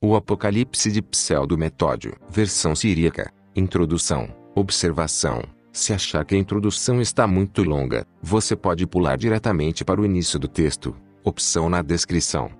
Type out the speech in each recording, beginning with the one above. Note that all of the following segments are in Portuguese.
O Apocalipse de Pseudo-Metódio. Versão siríaca. Introdução. Observação. Se achar que a introdução está muito longa, você pode pular diretamente para o início do texto. Opção na descrição.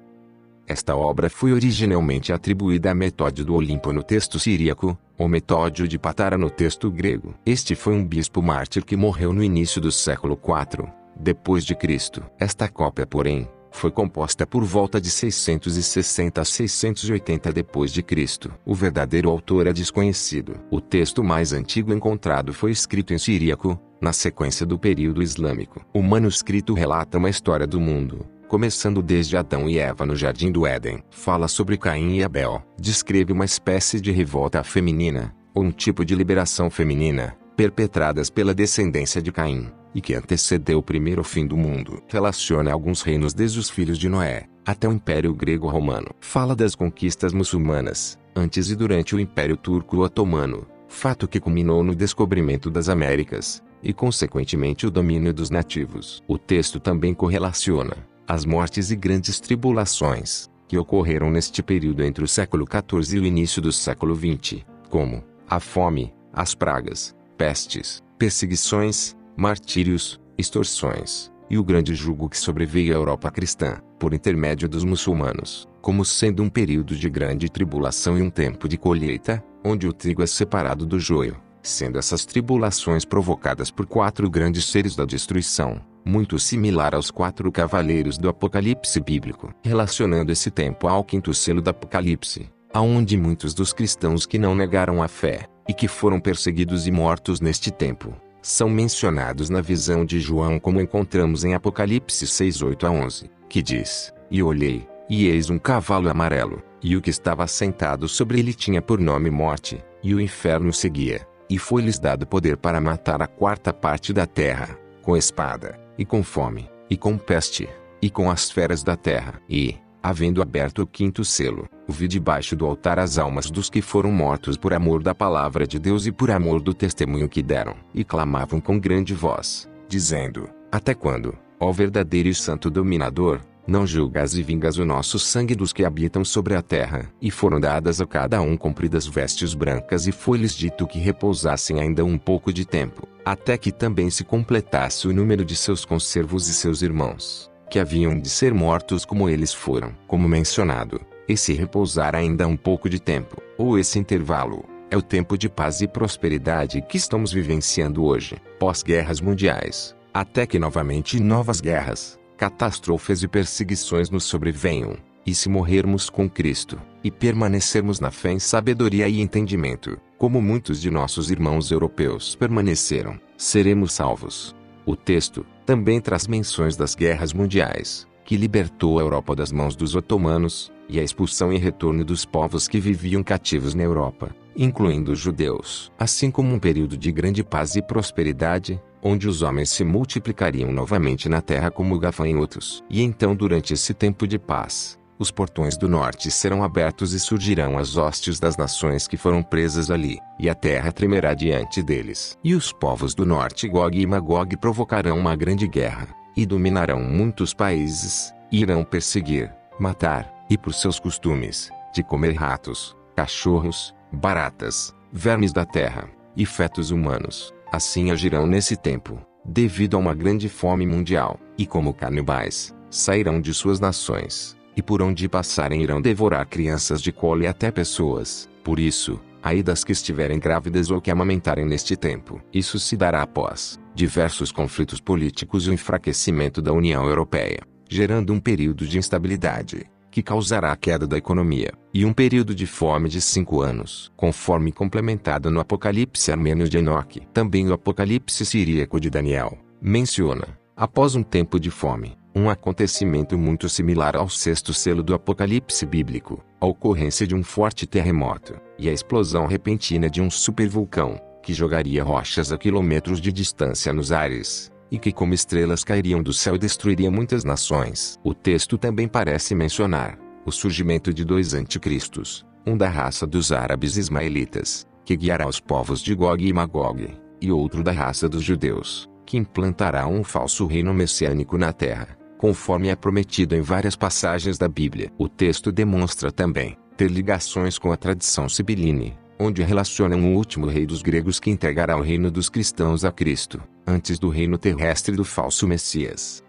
Esta obra foi originalmente atribuída a Metódio do Olimpo no texto siríaco, ou Metódio de Patara no texto grego. Este foi um bispo mártir que morreu no início do século IV, depois de Cristo. Esta cópia, porém, foi composta por volta de 660 a 680 depois de Cristo. O verdadeiro autor é desconhecido. O texto mais antigo encontrado foi escrito em siríaco, na sequência do período islâmico. O manuscrito relata uma história do mundo, começando desde Adão e Eva no Jardim do Éden. Fala sobre Caim e Abel. Descreve uma espécie de revolta feminina, ou um tipo de liberação feminina, perpetradas pela descendência de Caim, e que antecedeu o primeiro fim do mundo. Relaciona alguns reinos desde os filhos de Noé, até o Império Grego-Romano. Fala das conquistas muçulmanas, antes e durante o Império Turco-Otomano, fato que culminou no descobrimento das Américas, e consequentemente o domínio dos nativos. O texto também correlaciona as mortes e grandes tribulações, que ocorreram neste período entre o século XIV e o início do século XX, como a fome, as pragas, pestes, perseguições, martírios, extorsões, e o grande jugo que sobreveio à Europa cristã, por intermédio dos muçulmanos, como sendo um período de grande tribulação e um tempo de colheita, onde o trigo é separado do joio, sendo essas tribulações provocadas por 4 grandes seres da destruição, muito similar aos 4 cavaleiros do Apocalipse bíblico. Relacionando esse tempo ao 5º selo do Apocalipse, aonde muitos dos cristãos que não negaram a fé, e que foram perseguidos e mortos neste tempo, são mencionados na visão de João, como encontramos em Apocalipse 6:8-11, que diz: E olhei, e eis um cavalo amarelo, e o que estava sentado sobre ele tinha por nome Morte, e o inferno o seguia, e foi-lhes dado poder para matar a 4ª parte da terra, com espada, e com fome, e com peste, e com as feras da terra. E, havendo aberto o 5º selo, vi debaixo do altar as almas dos que foram mortos por amor da palavra de Deus e por amor do testemunho que deram, e clamavam com grande voz, dizendo: Até quando, ó verdadeiro e santo dominador, não julgas e vingas o nosso sangue dos que habitam sobre a terra? E foram dadas a cada um compridas vestes brancas, e foi-lhes dito que repousassem ainda um pouco de tempo, até que também se completasse o número de seus conservos e seus irmãos, que haviam de ser mortos como eles foram. Como mencionado, esse repousar ainda um pouco de tempo, ou esse intervalo, é o tempo de paz e prosperidade que estamos vivenciando hoje, pós-guerras mundiais, até que novamente novas guerras, catástrofes e perseguições nos sobrevenham, e se morrermos com Cristo, e permanecermos na fé em sabedoria e entendimento, como muitos de nossos irmãos europeus permaneceram, seremos salvos. O texto também traz menções das guerras mundiais, que libertou a Europa das mãos dos otomanos, e a expulsão e retorno dos povos que viviam cativos na Europa, incluindo os judeus, assim como um período de grande paz e prosperidade, onde os homens se multiplicariam novamente na terra como gafanhotos. E então, durante esse tempo de paz, os portões do norte serão abertos e surgirão as hostes das nações que foram presas ali, e a terra tremerá diante deles. E os povos do norte, Gog e Magog, provocarão uma grande guerra, e dominarão muitos países, e irão perseguir, matar, e por seus costumes, de comer ratos, cachorros, baratas, vermes da terra, e fetos humanos, assim agirão nesse tempo, devido a uma grande fome mundial, e como canibais, sairão de suas nações, e por onde passarem irão devorar crianças de colo e até pessoas. Por isso, ai das que estiverem grávidas ou que amamentarem neste tempo. Isso se dará após diversos conflitos políticos e o enfraquecimento da União Europeia, gerando um período de instabilidade, que causará a queda da economia, e um período de fome de 5 anos, conforme complementado no Apocalipse armênio de Enoque. Também o Apocalipse siríaco de Daniel menciona, após um tempo de fome, um acontecimento muito similar ao 6º selo do Apocalipse bíblico, a ocorrência de um forte terremoto, e a explosão repentina de um supervulcão, que jogaria rochas a quilômetros de distância nos ares, e que como estrelas cairiam do céu e destruiria muitas nações. O texto também parece mencionar o surgimento de 2 anticristos, um da raça dos árabes ismaelitas, que guiará os povos de Gog e Magog, e outro da raça dos judeus, que implantará um falso reino messiânico na terra, conforme é prometido em várias passagens da Bíblia. O texto demonstra também ter ligações com a tradição sibiline, onde relacionam o último rei dos gregos que entregará o reino dos cristãos a Cristo, antes do reino terrestre do falso Messias.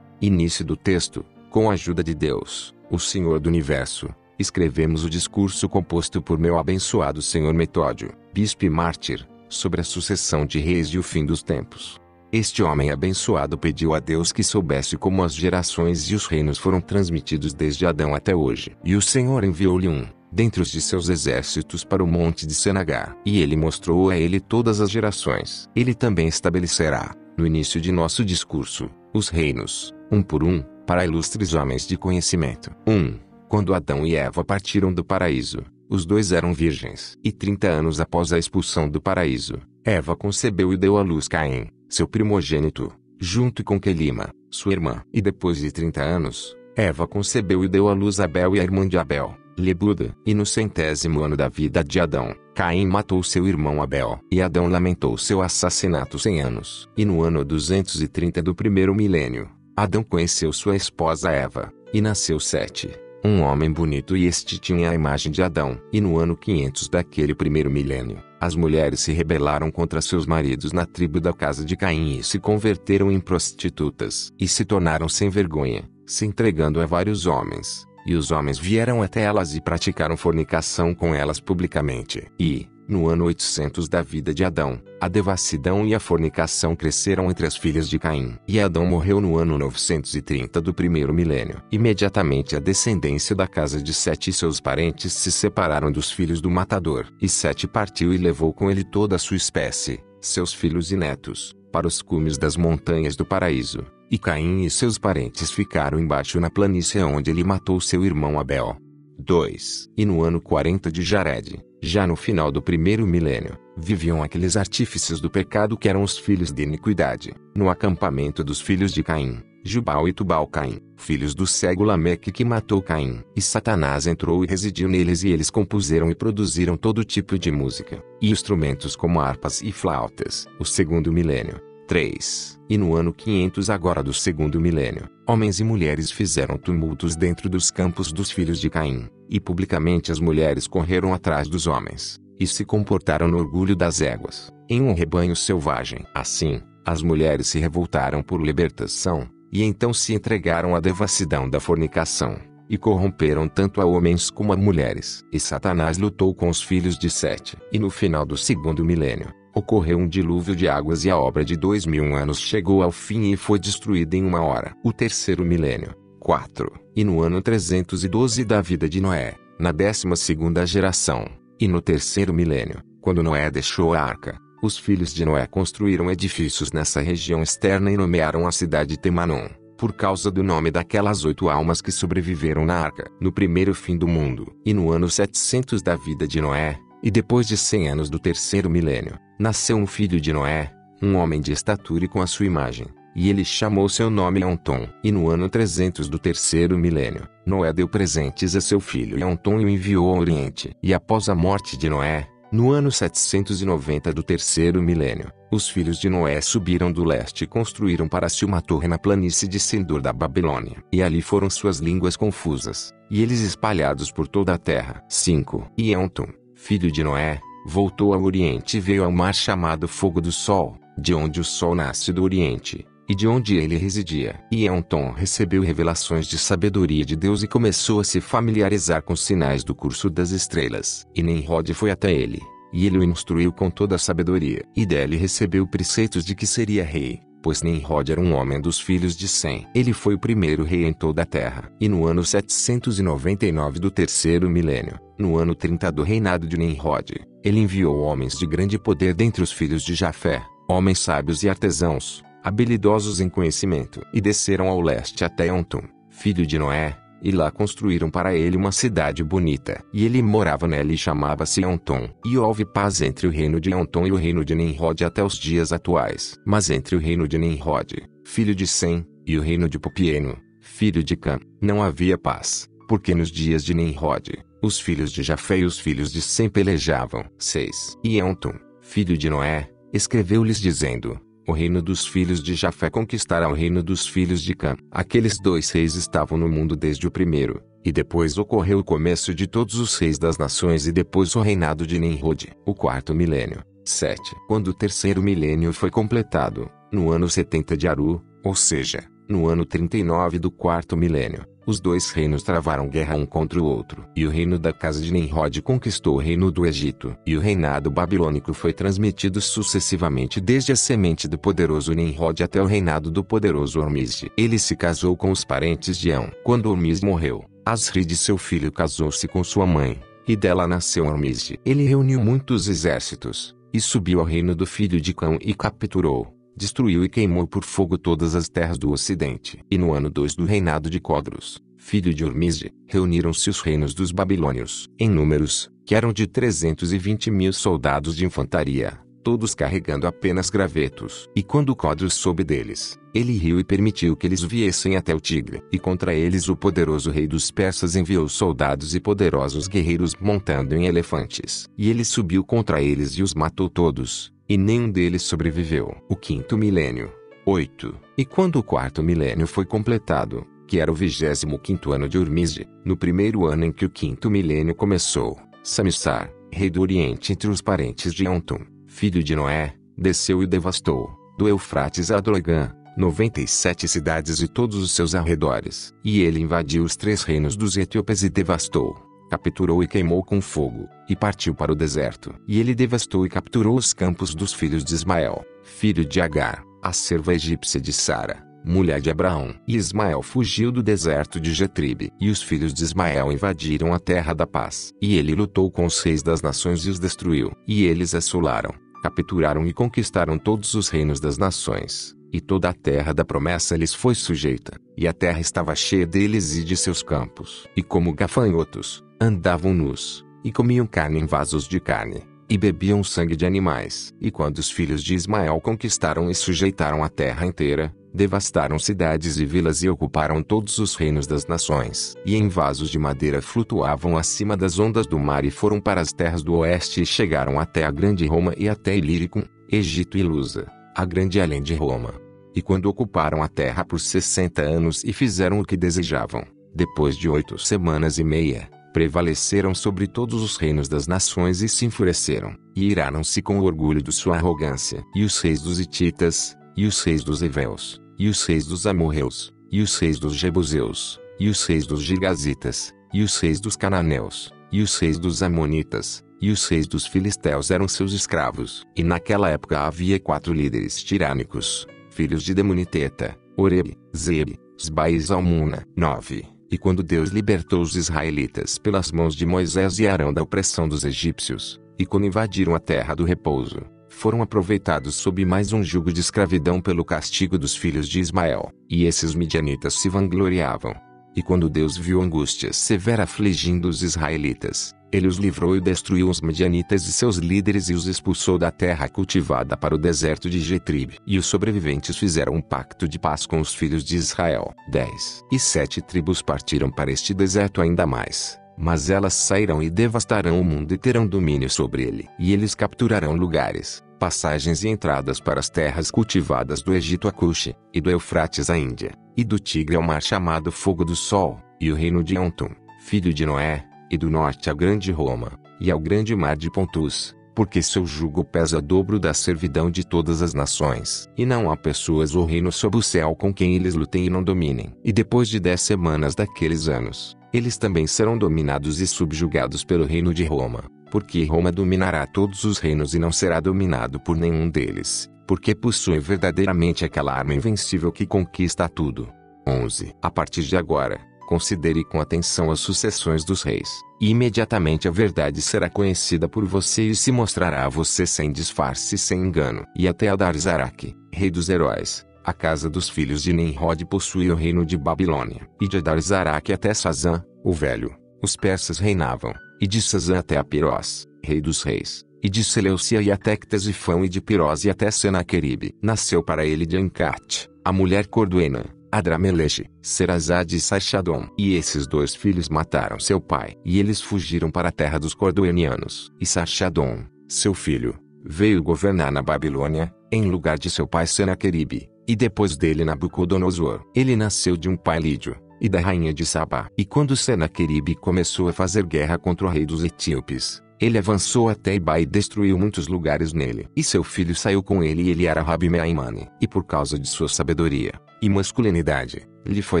Início do texto. Com a ajuda de Deus, o Senhor do Universo, escrevemos o discurso composto por meu abençoado Senhor Metódio, bispo e mártir, sobre a sucessão de reis e o fim dos tempos. Este homem abençoado pediu a Deus que soubesse como as gerações e os reinos foram transmitidos desde Adão até hoje. E o Senhor enviou-lhe dentre os de seus exércitos para o monte de Senagar. E ele mostrou a ele todas as gerações. Ele também estabelecerá, no início de nosso discurso, os reinos, um por um, para ilustres homens de conhecimento. 1. Quando Adão e Eva partiram do paraíso, os dois eram virgens. E 30 anos após a expulsão do paraíso, Eva concebeu e deu à luz Caim, seu primogênito, junto com Quelima, sua irmã. E depois de 30 anos, Eva concebeu e deu à luz Abel e a irmã de Abel, Lebuda. E no 100º ano da vida de Adão, Caim matou seu irmão Abel. E Adão lamentou seu assassinato 100 anos. E no ano 230 do primeiro milênio, Adão conheceu sua esposa Eva, e nasceu Sete, um homem bonito, e este tinha a imagem de Adão. E no ano 500 daquele primeiro milênio, as mulheres se rebelaram contra seus maridos na tribo da casa de Caim e se converteram em prostitutas. E se tornaram sem vergonha, se entregando a vários homens. E os homens vieram até elas e praticaram fornicação com elas publicamente. E, no ano 800 da vida de Adão, a devassidão e a fornicação cresceram entre as filhas de Caim. E Adão morreu no ano 930 do primeiro milênio. Imediatamente a descendência da casa de Sete e seus parentes se separaram dos filhos do matador. E Sete partiu e levou com ele toda a sua espécie, seus filhos e netos, para os cumes das montanhas do paraíso. E Caim e seus parentes ficaram embaixo na planície onde ele matou seu irmão Abel. 2. E no ano 40 de Jared, já no final do primeiro milênio, viviam aqueles artífices do pecado que eram os filhos de iniquidade, no acampamento dos filhos de Caim, Jubal e Tubal-Caim, filhos do cego Lameque que matou Caim. E Satanás entrou e residiu neles, e eles compuseram e produziram todo tipo de música, e instrumentos como harpas e flautas. O segundo milênio. 3. E no ano 500 agora do segundo milênio, homens e mulheres fizeram tumultos dentro dos campos dos filhos de Caim, e publicamente as mulheres correram atrás dos homens, e se comportaram no orgulho das éguas, em um rebanho selvagem. Assim, as mulheres se revoltaram por libertação, e então se entregaram à devassidão da fornicação, e corromperam tanto a homens como a mulheres. E Satanás lutou com os filhos de Sete. E no final do segundo milênio, ocorreu um dilúvio de águas, e a obra de 2000 anos chegou ao fim e foi destruída em 1 hora. O terceiro milênio. 4. E no ano 312 da vida de Noé, na 12ª geração, e no terceiro milênio, quando Noé deixou a arca, os filhos de Noé construíram edifícios nessa região externa e nomearam a cidade Temanon, por causa do nome daquelas 8 almas que sobreviveram na arca, no primeiro fim do mundo. E no ano 700 da vida de Noé, e depois de 100 anos do terceiro milênio, nasceu um filho de Noé, um homem de estatura e com a sua imagem, e ele chamou seu nome Antom. E no ano 300 do terceiro milênio, Noé deu presentes a seu filho Antom e o enviou ao Oriente. E após a morte de Noé, no ano 790 do terceiro milênio, os filhos de Noé subiram do leste e construíram para si uma torre na planície de Sindur da Babilônia. E ali foram suas línguas confusas, e eles espalhados por toda a terra. 5. E Antom, filho de Noé, voltou ao Oriente e veio ao mar chamado Fogo do Sol, de onde o Sol nasce do Oriente, e de onde ele residia. E Antom recebeu revelações de sabedoria de Deus e começou a se familiarizar com os sinais do curso das estrelas. E Nimrod foi até ele, e ele o instruiu com toda a sabedoria. E dele recebeu preceitos de que seria rei, pois Nimrod era um homem dos filhos de Sem. Ele foi o primeiro rei em toda a terra. E no ano 799 do terceiro milênio, no ano 30 do reinado de Nimrod, ele enviou homens de grande poder dentre os filhos de Jafé, homens sábios e artesãos, habilidosos em conhecimento, e desceram ao leste até Antom, filho de Noé, e lá construíram para ele uma cidade bonita. E ele morava nela e chamava-se Antom. E houve paz entre o reino de Antom e o reino de Nimrod até os dias atuais. Mas entre o reino de Nimrod, filho de Sem, e o reino de Popieno, filho de Cam, não havia paz, porque nos dias de Nimrod, os filhos de Jafé e os filhos de Sem pelejavam. 6. E Antom, filho de Noé, escreveu-lhes dizendo: o reino dos filhos de Jafé conquistará o reino dos filhos de Cam. Aqueles 2 reis estavam no mundo desde o primeiro, E depois ocorreu o começo de todos os reis das nações e depois o reinado de Nimrod, o quarto milênio. 7. Quando o terceiro milênio foi completado, no ano 70 de Aru, ou seja, no ano 39 do quarto milênio, os dois reinos travaram guerra um contra o outro. E o reino da casa de Nimrod conquistou o reino do Egito. E o reinado babilônico foi transmitido sucessivamente desde a semente do poderoso Nimrod até o reinado do poderoso Ormizd. Ele se casou com os parentes de Ão. Quando Ormizd morreu, Asrid, seu filho, casou-se com sua mãe, e dela nasceu Ormizd. Ele reuniu muitos exércitos, e subiu ao reino do filho de Cão e capturou, destruiu e queimou por fogo todas as terras do ocidente. E no ano 2 do reinado de Codros, filho de Ormizd, reuniram-se os reinos dos babilônios, em números, que eram de 320.000 soldados de infantaria, todos carregando apenas gravetos. E quando Codros soube deles, ele riu e permitiu que eles viessem até o Tigre. E contra eles o poderoso rei dos persas enviou soldados e poderosos guerreiros montando em elefantes. E ele subiu contra eles e os matou todos, e nenhum deles sobreviveu. O quinto milênio. 8. E quando o quarto milênio foi completado, que era o 25º ano de Ormizd, no primeiro ano em que o quinto milênio começou, Samissar, rei do Oriente entre os parentes de Antum, filho de Noé, desceu e devastou, do Eufrates a Adroigã, 97 cidades e todos os seus arredores. E ele invadiu os 3 reinos dos etíopes e devastou, capturou e queimou com fogo, e partiu para o deserto. E ele devastou e capturou os campos dos filhos de Ismael, filho de Agar, a serva egípcia de Sara, mulher de Abraão. E Ismael fugiu do deserto de Jetribe. E os filhos de Ismael invadiram a terra da paz. E ele lutou com os reis das nações e os destruiu. E eles assolaram, capturaram e conquistaram todos os reinos das nações. E toda a terra da promessa lhes foi sujeita. E a terra estava cheia deles e de seus campos. E como gafanhotos, andavam nus, e comiam carne em vasos de carne, e bebiam sangue de animais. E quando os filhos de Ismael conquistaram e sujeitaram a terra inteira, devastaram cidades e vilas e ocuparam todos os reinos das nações. E em vasos de madeira flutuavam acima das ondas do mar e foram para as terras do oeste e chegaram até a grande Roma e até Ilíricum, Egito e Lusa, a grande além de Roma. E quando ocuparam a terra por 60 anos e fizeram o que desejavam, depois de 8 semanas e meia, prevaleceram sobre todos os reinos das nações e se enfureceram, e iraram-se com o orgulho de sua arrogância. E os reis dos hititas, e os reis dos heveus, e os reis dos amorreus, e os reis dos jebuseus, e os reis dos girgazitas, e os reis dos cananeus, e os reis dos amonitas, e os reis dos filisteus eram seus escravos. E naquela época havia 4 líderes tirânicos, filhos de Demoniteta, Oreb, Zeb, Sba e Zalmuna. 9. E quando Deus libertou os israelitas pelas mãos de Moisés e Arão da opressão dos egípcios, e quando invadiram a terra do repouso, foram aproveitados sob mais um jugo de escravidão pelo castigo dos filhos de Ismael. E esses midianitas se vangloriavam. E quando Deus viu a angústia severa afligindo os israelitas, ele os livrou e destruiu os midianitas e seus líderes e os expulsou da terra cultivada para o deserto de Jetribe. E os sobreviventes fizeram um pacto de paz com os filhos de Israel. 10. E 7 tribos partiram para este deserto ainda mais, mas elas sairão e devastarão o mundo e terão domínio sobre ele. E eles capturarão lugares, passagens e entradas para as terras cultivadas do Egito a Cuxi, e do Eufrates à Índia, e do Tigre ao mar chamado Fogo do Sol, e o reino de Antum, filho de Noé, e do norte à grande Roma, e ao grande mar de Pontus, porque seu jugo pesa dobro da servidão de todas as nações. E não há pessoas ou reino sob o céu com quem eles lutem e não dominem. E depois de 10 semanas daqueles anos, eles também serão dominados e subjugados pelo reino de Roma, porque Roma dominará todos os reinos e não será dominado por nenhum deles, porque possui verdadeiramente aquela arma invencível que conquista tudo. 11. A partir de agora, considere com atenção as sucessões dos reis, e imediatamente a verdade será conhecida por você e se mostrará a você sem disfarce e sem engano. E até Adarzarak, rei dos heróis, a casa dos filhos de Nimrod possuía o reino de Babilônia. E de Adarzarak até Sazã, o velho, os persas reinavam, e de Sazã até Apirós, rei dos reis, e de Seleucia e até Ctesifão e de Pirós e até Senaqueribe. Nasceu para ele de Ancate, a mulher Corduena, Adrameleche, Serazade e Saixadom. E esses 2 filhos mataram seu pai. E eles fugiram para a terra dos corduenianos. E Saixadom, seu filho, veio governar na Babilônia, em lugar de seu pai Senaqueribe, e depois dele Nabucodonosor. Ele nasceu de um pai lídio, e da rainha de Sabá. E quando Senaqueribe começou a fazer guerra contra o rei dos etíopes, ele avançou até Iba e destruiu muitos lugares nele. E seu filho saiu com ele e ele era Rabi Meaimane. E por causa de sua sabedoria e masculinidade, lhe foi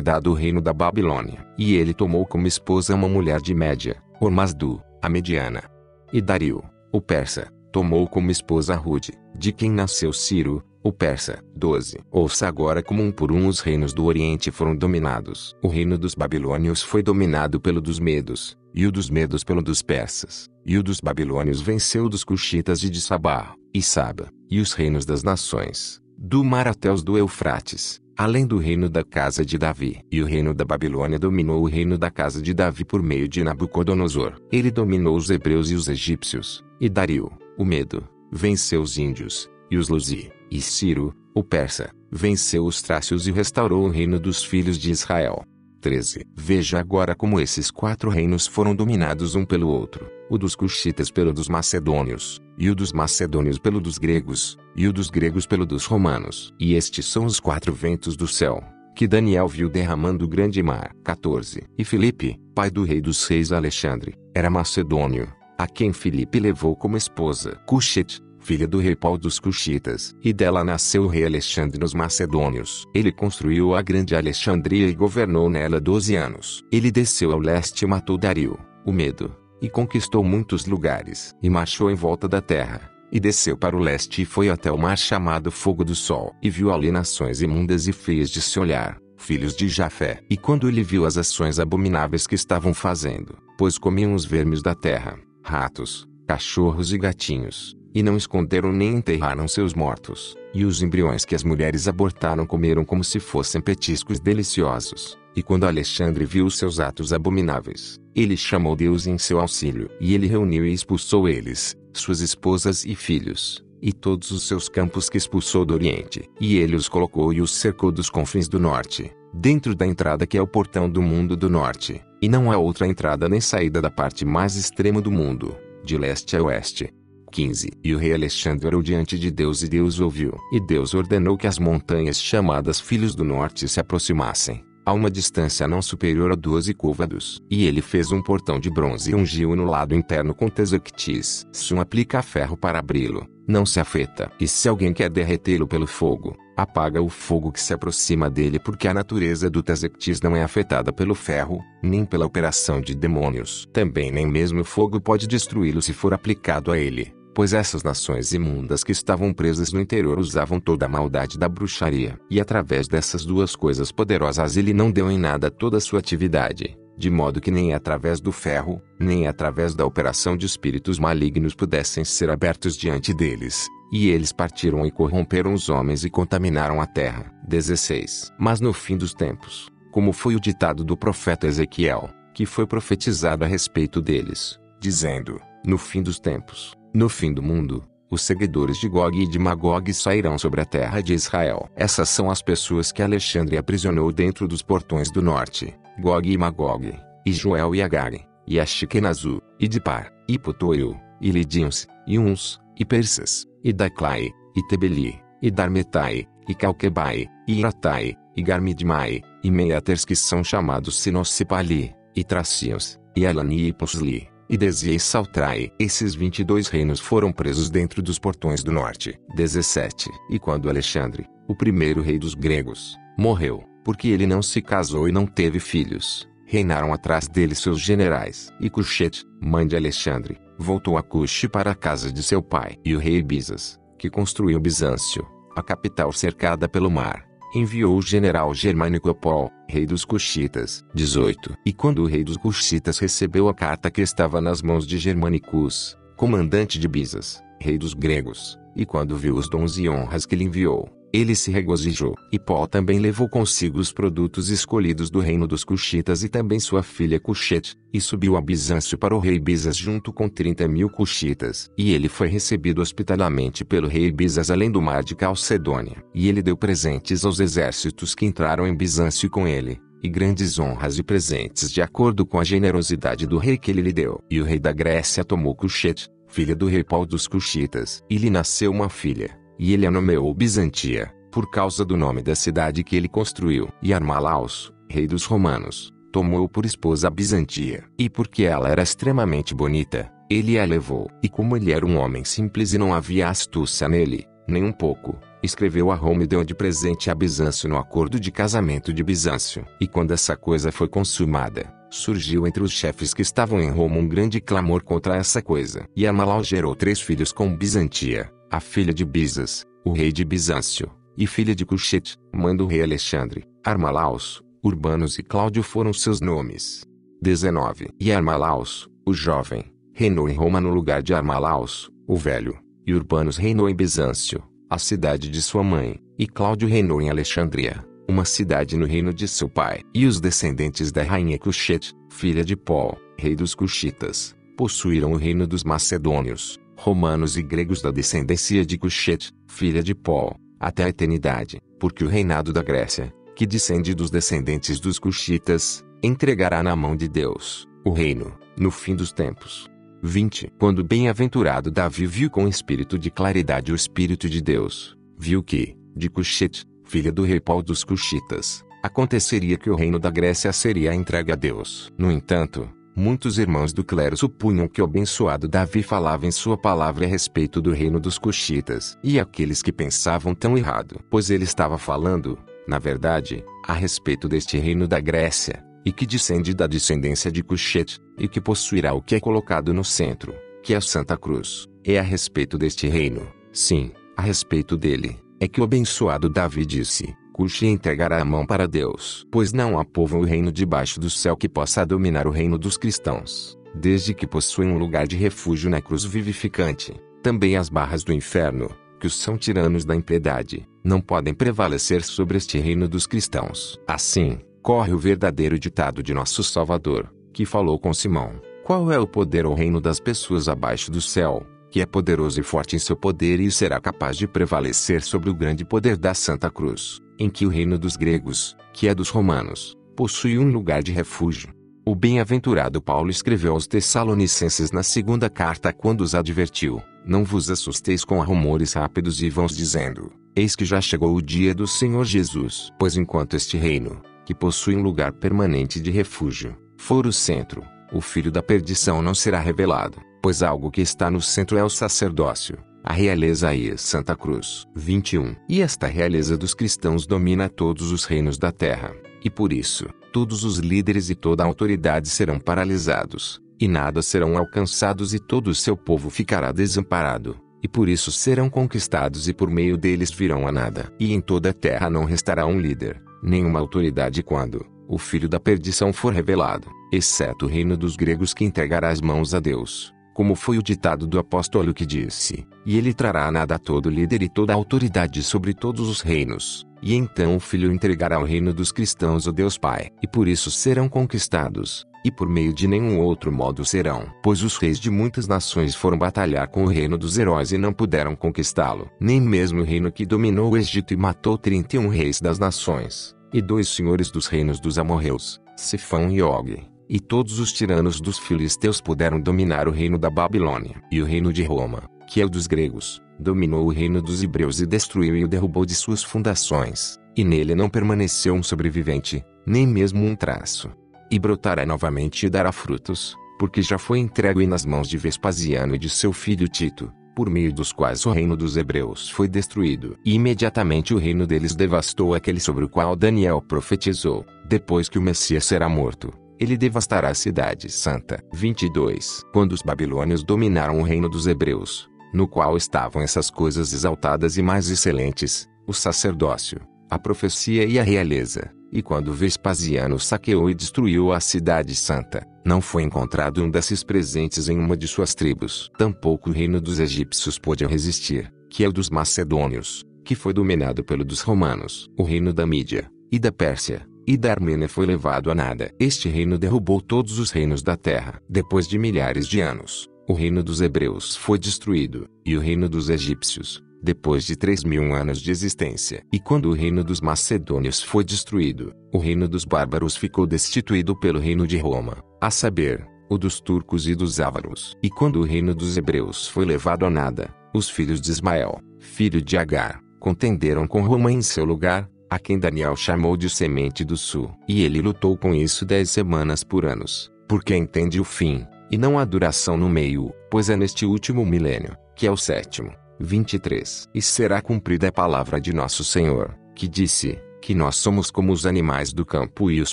dado o reino da Babilônia. E ele tomou como esposa uma mulher de Média, Ormazdu, a mediana. E Dario, o persa, tomou como esposa Rude, de quem nasceu Ciro, o persa. 12. Ouça agora como um por um os reinos do Oriente foram dominados. O reino dos babilônios foi dominado pelo dos medos, e o dos medos pelo dos persas. E o dos babilônios venceu dos cuxitas e de Sabá, e Saba, e os reinos das nações, do mar até os do Eufrates, além do reino da casa de Davi. E o reino da Babilônia dominou o reino da casa de Davi por meio de Nabucodonosor. Ele dominou os hebreus e os egípcios, e Dario, o medo, venceu os índios, e os Luzi, e Ciro, o persa, venceu os trácios e restaurou o reino dos filhos de Israel. 13. Veja agora como esses 4 reinos foram dominados um pelo outro, o dos cuxitas pelo dos macedônios, e o dos macedônios pelo dos gregos, e o dos gregos pelo dos romanos. E estes são os 4 ventos do céu, que Daniel viu derramando o grande mar. 14. E Filipe, pai do rei dos reis Alexandre, era macedônio, a quem Filipe levou como esposa Cuxite, filha do rei Pau dos Cuxitas. E dela nasceu o rei Alexandre nos macedônios. Ele construiu a grande Alexandria e governou nela 12 anos. Ele desceu ao leste e matou Dario, o medo, e conquistou muitos lugares. E marchou em volta da terra, e desceu para o leste e foi até o mar chamado Fogo do Sol. E viu ali nações imundas e feias de se olhar, filhos de Jafé. E quando ele viu as ações abomináveis que estavam fazendo, pois comiam os vermes da terra, ratos, cachorros e gatinhos, e não esconderam nem enterraram seus mortos, e os embriões que as mulheres abortaram comeram como se fossem petiscos deliciosos. E quando Alexandre viu os seus atos abomináveis, ele chamou Deus em seu auxílio. E ele reuniu e expulsou eles, suas esposas e filhos, e todos os seus campos que expulsou do Oriente. E ele os colocou e os cercou dos confins do norte, dentro da entrada que é o portão do mundo do norte, e não há outra entrada nem saída da parte mais extrema do mundo, de leste a oeste. 15. E o rei Alexandre orou diante de Deus e Deus ouviu. E Deus ordenou que as montanhas chamadas Filhos do Norte se aproximassem, a uma distância não superior a 12 côvados. E ele fez um portão de bronze e ungiu no lado interno com tesectis. Se um aplica ferro para abri-lo, não se afeta. E se alguém quer derretê-lo pelo fogo, apaga o fogo que se aproxima dele, porque a natureza do tesectis não é afetada pelo ferro, nem pela operação de demônios. Também nem mesmo o fogo pode destruí-lo se for aplicado a ele, pois essas nações imundas que estavam presas no interior usavam toda a maldade da bruxaria. E através dessas 2 coisas poderosas ele não deu em nada toda a sua atividade, de modo que nem através do ferro, nem através da operação de espíritos malignos pudessem ser abertos diante deles. E eles partiram e corromperam os homens e contaminaram a terra. 16. Mas no fim dos tempos, como foi o ditado do profeta Ezequiel, que foi profetizado a respeito deles, dizendo: no fim dos tempos, no fim do mundo, os seguidores de Gog e de Magog sairão sobre a terra de Israel. Essas são as pessoas que Alexandre aprisionou dentro dos portões do norte, Gog e Magog, e Joel e Agag, e Ashkenazu, e Dipar, e Putoil, e Lidíns, e Uns, e Persas, e Daclai, e Tebeli, e Darmetai, e Calquebai, e Iratai, e Garmidmai, e Meaters, que são chamados Sinosipali, e Tracios, e Elani e Posli, e Desi e Saltrai. Esses 22 reinos foram presos dentro dos portões do norte. 17. E quando Alexandre, o primeiro rei dos gregos, morreu, porque ele não se casou e não teve filhos, reinaram atrás dele seus generais. E Cuxete, mãe de Alexandre, voltou a Cuxi para a casa de seu pai. E o rei Bizas, que construiu Bizâncio, a capital cercada pelo mar, enviou o general Germânico Pol, rei dos Cuxitas. 18. E quando o rei dos Cuxitas recebeu a carta que estava nas mãos de Germanicus, comandante de Bizas, rei dos gregos, e quando viu os dons e honras que lhe enviou, ele se regozijou. E Pol também levou consigo os produtos escolhidos do reino dos Cuxitas e também sua filha Cuxete, e subiu a Bizâncio para o rei Bizas junto com 30.000 Cuxitas. E ele foi recebido hospitalariamente pelo rei Bizas além do mar de Calcedônia. E ele deu presentes aos exércitos que entraram em Bizâncio com ele, e grandes honras e presentes de acordo com a generosidade do rei que ele lhe deu. E o rei da Grécia tomou Cuxete, filha do rei Pol dos Cuxitas, e lhe nasceu uma filha. E ele a nomeou Bizantia, por causa do nome da cidade que ele construiu. E Armalaus, rei dos romanos, tomou por esposa a Bizantia. E porque ela era extremamente bonita, ele a levou. E como ele era um homem simples e não havia astúcia nele, nem um pouco, escreveu a Roma e deu de presente a Bizâncio no acordo de casamento de Bizâncio. E quando essa coisa foi consumada, surgiu entre os chefes que estavam em Roma um grande clamor contra essa coisa. E Armalau gerou 3 filhos com Bizantia, a filha de Bizas, o rei de Bizâncio, e filha de Cushete, mãe do rei Alexandre. Armalaus, Urbanos e Cláudio foram seus nomes. 19. E Armalaus, o jovem, reinou em Roma no lugar de Armalaus, o velho, e Urbanos reinou em Bizâncio, a cidade de sua mãe, e Cláudio reinou em Alexandria, uma cidade no reino de seu pai. E os descendentes da rainha Cushete, filha de Pol, rei dos Cuxitas, possuíram o reino dos macedônios, romanos e gregos da descendência de Cushete, filha de Pol, até a eternidade, porque o reinado da Grécia, que descende dos descendentes dos Cuxitas, entregará na mão de Deus, o reino, no fim dos tempos. 20. Quando o bem-aventurado Davi viu com espírito de claridade o Espírito de Deus, viu que, de Cushete, filha do rei Pol dos Cuxitas, aconteceria que o reino da Grécia seria entregue a Deus. No entanto, muitos irmãos do clero supunham que o abençoado Davi falava em sua palavra a respeito do reino dos Cuxitas. E aqueles que pensavam tão errado, pois ele estava falando, na verdade, a respeito deste reino da Grécia, e que descende da descendência de Cushete, e que possuirá o que é colocado no centro, que é a Santa Cruz. É a respeito deste reino, sim, a respeito dele, é que o abençoado Davi disse: Cuxi entregará a mão para Deus. Pois não há povo no reino debaixo do céu que possa dominar o reino dos cristãos, desde que possuem um lugar de refúgio na cruz vivificante. Também as barras do inferno, que os são tiranos da impiedade, não podem prevalecer sobre este reino dos cristãos. Assim, corre o verdadeiro ditado de nosso Salvador, que falou com Simão: qual é o poder ou reino das pessoas abaixo do céu, que é poderoso e forte em seu poder e será capaz de prevalecer sobre o grande poder da Santa Cruz, em que o reino dos gregos, que é dos romanos, possui um lugar de refúgio. O bem-aventurado Paulo escreveu aos Tessalonicenses na segunda carta quando os advertiu: não vos assusteis com rumores rápidos e vãos dizendo: eis que já chegou o dia do Senhor Jesus. Pois enquanto este reino, que possui um lugar permanente de refúgio, for o centro, o filho da perdição não será revelado, pois algo que está no centro é o sacerdócio, a realeza e a Santa Cruz. 21. E esta realeza dos cristãos domina todos os reinos da terra, e por isso, todos os líderes e toda a autoridade serão paralisados, e nada serão alcançados e todo o seu povo ficará desamparado, e por isso serão conquistados e por meio deles virão a nada. E em toda a terra não restará um líder, nenhuma autoridade quando o filho da perdição for revelado, exceto o reino dos gregos que entregará as mãos a Deus, como foi o ditado do apóstolo que disse: e ele trará a nada todo líder e toda a autoridade sobre todos os reinos, e então o filho entregará o reino dos cristãos ao Deus Pai. E por isso serão conquistados, e por meio de nenhum outro modo serão. Pois os reis de muitas nações foram batalhar com o reino dos heróis e não puderam conquistá-lo. Nem mesmo o reino que dominou o Egito e matou 31 reis das nações, e 2 senhores dos reinos dos amorreus, Sifão e Og, e todos os tiranos dos filisteus puderam dominar o reino da Babilônia. E o reino de Roma, que é o dos gregos, dominou o reino dos hebreus e destruiu e o derrubou de suas fundações, e nele não permaneceu um sobrevivente, nem mesmo um traço. E brotará novamente e dará frutos, porque já foi entregue nas mãos de Vespasiano e de seu filho Tito, por meio dos quais o reino dos hebreus foi destruído. E imediatamente o reino deles devastou aquele sobre o qual Daniel profetizou: depois que o Messias será morto, ele devastará a cidade santa. 22. Quando os babilônios dominaram o reino dos hebreus, no qual estavam essas coisas exaltadas e mais excelentes, o sacerdócio, a profecia e a realeza, e quando Vespasiano saqueou e destruiu a cidade santa, não foi encontrado um desses presentes em uma de suas tribos. Tampouco o reino dos egípcios pôde resistir, que é o dos macedônios, que foi dominado pelo dos romanos. O reino da Mídia, e da Pérsia, e da Armênia foi levado a nada. Este reino derrubou todos os reinos da terra. Depois de milhares de anos, o reino dos hebreus foi destruído, e o reino dos egípcios, depois de 3.000 anos de existência. E quando o reino dos macedônios foi destruído, o reino dos bárbaros ficou destituído pelo reino de Roma, a saber, o dos turcos e dos ávaros. E quando o reino dos hebreus foi levado a nada, os filhos de Ismael, filho de Agar, contenderam com Roma em seu lugar, a quem Daniel chamou de semente do sul. E ele lutou com isso 10 semanas por anos, porque entende o fim, e não a duração no meio, pois é neste último milênio, que é o sétimo. 23. E será cumprida a palavra de nosso Senhor, que disse, que nós somos como os animais do campo e os